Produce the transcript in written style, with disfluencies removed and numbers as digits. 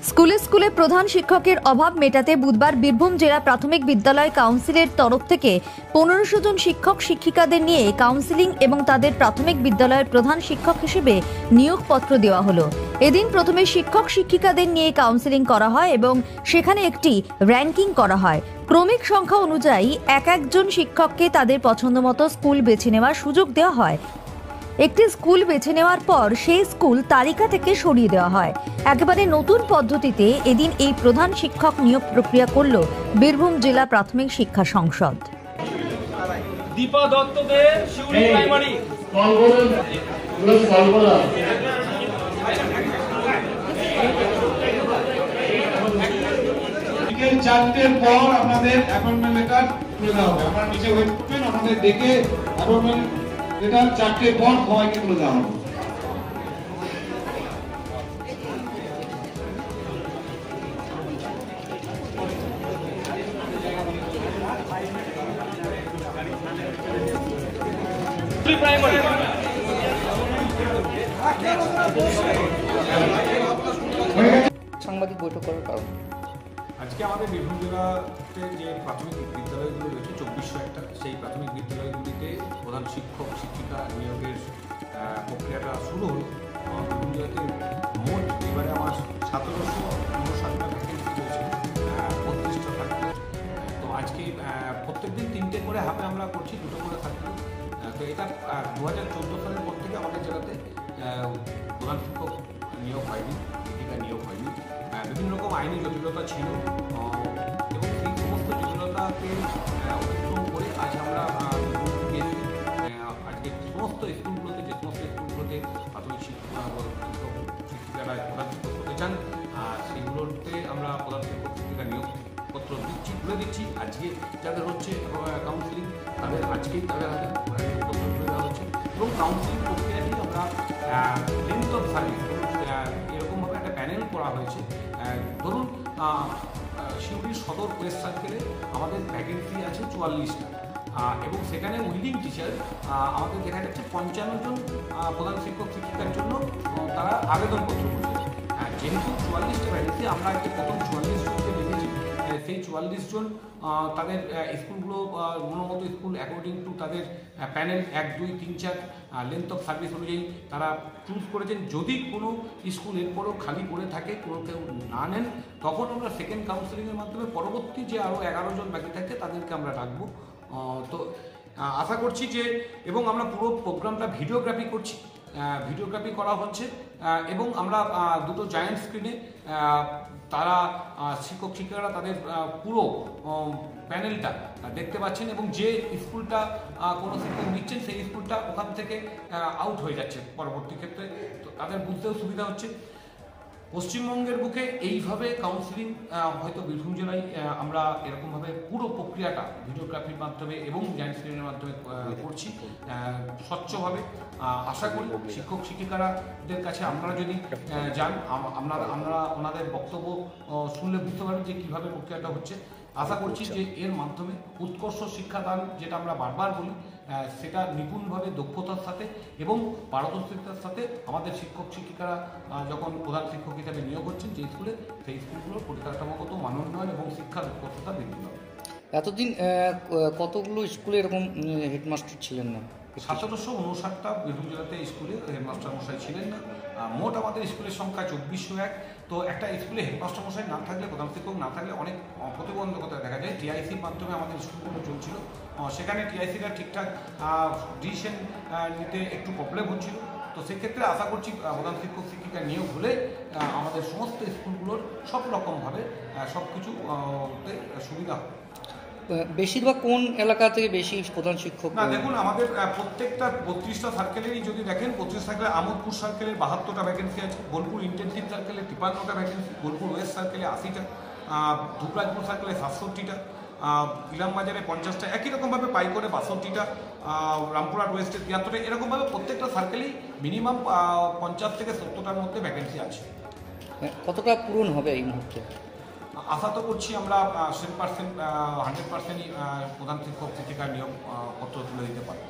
স্কুলে স্কুলে প্রধান শিক্ষকের অভাব মেটাতে বুধবার বীরভূম জেলা প্রাথমিক বিদ্যালয় কাউন্সিলের তরফ থেকে 1500 জন শিক্ষক শিক্ষিকাদের নিয়ে কাউন্সিলিং এবং তাদের প্রাথমিক বিদ্যালয়ের প্রধান শিক্ষক হিসেবে নিয়োগপত্র দেওয়া হলো। এদিন প্রথমে শিক্ষক শিক্ষিকাদের নিয়ে কাউন্সিলিং করা হয় এবং সেখানে একটি র্যাঙ্কিং করা হয়। ক্রমিক সংখ্যা অনুযায়ী একজন শিক্ষককে তাদের পছন্দমতো স্কুল বেছে নেওয়ার সুযোগ দেওয়া হয়। একটি স্কুল বেছে নেওয়ার পর সেই স্কুল তালিকা থেকে সরিয়ে দেওয়া হয়। একেবারে নতুন পদ্ধতিতে এদিন এই প্রধান শিক্ষক নিয়োগ প্রক্রিয়া করল বীরভূম জেলা প্রাথমিক শিক্ষা সংসদ। দীপা দত্ত দে, শিউরি প্রাইমারি। বিকেল 4টের পর আপনাদের অ্যাপয়েন্টমেন্ট লেটার তুলে দেওয়া হবে। আপনারা নিচে ওয়েট করবেন, আপনাদের দেখে অ্যাপয়েন্টমেন্ট লেটার 4টের পর সবাইকে তুলে দেওয়া হবে। সাংবাদিক বৈঠক করার কারণ আজকে আমাদের বীরভূম জেলাতে যে প্রাথমিক বিদ্যালয়গুলো রয়েছে 2401টা, সেই প্রাথমিক বিদ্যালয়গুলিতে প্রধান শিক্ষক শিক্ষিকা নিয়োগের প্রক্রিয়াটা শুরু হলো। বীরভূম জেলাতে মোট এবারে আমার 1759টা ভ্যাকেন্সি রয়েছে 32টা থাকবে। তো আজকে প্রত্যেকদিন 3টে করে হাফে আমরা করছি, 2টো করে থাকবে। তো এটা 2014 সালের পর থেকে আমাদের জেলাতে প্রধান শিক্ষক নিয়োগ হয়নি, শিক্ষিকা নিয়োগ হয়নি। বিভিন্ন রকম আইনি জটিলতা ছিল এবং সেই সমস্ত জটিলতাকে অতিক্রম করে আজ আমরা আজকে সমস্ত স্কুলগুলোতে যে সমস্ত স্কুলগুলোতে প্রাথমিক শিক্ষিকারা প্রধান শিক্ষক হতে চান সেগুলোতে আমরা প্রধান শিক্ষক শিক্ষিকা নিয়োগপত্র দিচ্ছি, তুলে দিচ্ছি। আজকে যাদের হচ্ছে কাউন্সিলিং তাদের আজকেই তাদের হাতে নিয়োগপত্র তুলে দেওয়া হচ্ছে এবং কাউন্সিলিং প্রক্রিয়াটি আমরা লেন্থ অফ সার্ভিস এরকমভাবে একটা প্যানেল করা হয়েছে। ধরুন শিউরির সদর ওয়েস্ট সার্কেলে আমাদের ভ্যাকেন্সি আছে 44টা এবং সেখানে উইলিং টিচার আমাদের দেখা যাচ্ছে 55 জন প্রধান শিক্ষক শিক্ষিকার জন্য তারা আবেদনপত্র করেছে। যেহেতু 44টা ভ্যাকেন্সি আমরা আজকে প্রথম 44 জনকে দেখেছি, সেই 44 জন তাদের স্কুলগুলো মনোমত স্কুল অ্যাকর্ডিং টু তাদের প্যানেল 1, 2, 3, 4 লেন্থ অফ সার্ভিস অনুযায়ী তারা চুজ করেছেন। যদি কোনো স্কুল এরপরও খালি পড়ে থাকে, কোনো কেউ না নেন, তখন আমরা সেকেন্ড কাউন্সিলিংয়ের মাধ্যমে পরবর্তী যে আরও 11 জন বাকি থাকে তাদেরকে আমরা রাখবো। তো আশা করছি যে এবং আমরা পুরো প্রোগ্রামটা ভিডিওগ্রাফি করছি, ভিডিওগ্রাফি করা হচ্ছে এবং আমরা 2টো জায়ান্ট স্ক্রিনে তারা শিক্ষক শিক্ষিকারা তাদের পুরো প্যানেলটা দেখতে পাচ্ছেন এবং যে স্কুলটা কোনো শিক্ষক নিচ্ছেন সেই স্কুলটা ওখান থেকে আউট হয়ে যাচ্ছে পরবর্তী ক্ষেত্রে। তো তাদের বুঝতেও সুবিধা হচ্ছে। পশ্চিমবঙ্গের বুকে এইভাবে কাউন্সিলিং হয়তো বীরভূম জেলায় আমরা এরকমভাবে পুরো প্রক্রিয়াটা ভিডিওগ্রাফির মাধ্যমে এবং জায়ান্ট স্ক্রিনের মাধ্যমে করছি স্বচ্ছভাবে। আশা করি শিক্ষক শিক্ষিকারাদের কাছে আপনারা যদি যান, আমরা ওনাদের বক্তব্য শুনলে বুঝতে পারবেন যে কীভাবে প্রক্রিয়াটা হচ্ছে। আশা করছি যে এর মাধ্যমে উৎকর্ষ শিক্ষাদান, যেটা আমরা বারবার বলি, সেটা নিপুণভাবে দক্ষতার সাথে এবং পারদর্শিতার সাথে আমাদের শিক্ষক শিক্ষিকারা যখন প্রধান শিক্ষক হিসাবে নিয়োগ হচ্ছেন যে স্কুলে, সেই স্কুলগুলোর পরিকাঠামোগত মানোন্নয়ন এবং শিক্ষার দক্ষতা বৃদ্ধি পাবে। এতদিন কতগুলো স্কুলে এরকম হেডমাস্টার ছিলেন না? 1759টা বীরভূম জেলাতে স্কুলে হেডমাস্টার মশাই ছিলেন না। মোট আমাদের স্কুলের সংখ্যা 2401। তো একটা স্কুলে হেডমাস্টার মশাই না থাকলে, প্রধান শিক্ষক না থাকলে অনেক প্রতিবন্ধকতা দেখা যায়। টিআইসির মাধ্যমে আমাদের স্কুলগুলো চলছিল, সেখানে টিআইসিরা ঠিকঠাক ডিসিশন নিতে একটু প্রবলেম হচ্ছিল। তো সেক্ষেত্রে আশা করছি প্রধান শিক্ষক শিক্ষিকা নিয়োগ হলে আমাদের সমস্ত স্কুলগুলোর সব রকমভাবে সব কিছুতে সুবিধা হবে। বেশিরভাগ কোন এলাকা থেকে বেশি প্রধান শিক্ষক? না, দেখুন আমাদের প্রত্যেকটা 32টা সার্কেলেরই যদি দেখেন, 32 সার্কেলে আমোদপুর সার্কেলের 72টা ভ্যাকেন্সি আছে, বোলপুর ইন্টেনসিভ সার্কেলে 53টা ভ্যাকেন্সি, বোলপুর ওয়েস্ট সার্কেলে 80টা, ধুপরাজপুর সার্কেলে 67টা, ইলামবাজারে 50টা, একই রকমভাবে পাইকরে 62টা, রামপুরহাট ওয়েস্টে 73টা, এরকমভাবে প্রত্যেকটা সার্কেলেই মিনিমাম 50 থেকে 70টার মধ্যে ভ্যাকেন্সি আছে। কতটা পূরণ হবে এই মুহূর্তে? আশা তো করছি আমরা 100% প্রধান শিক্ষক শিক্ষিকার নিয়োগ পত্র তুলে দিতে পারি।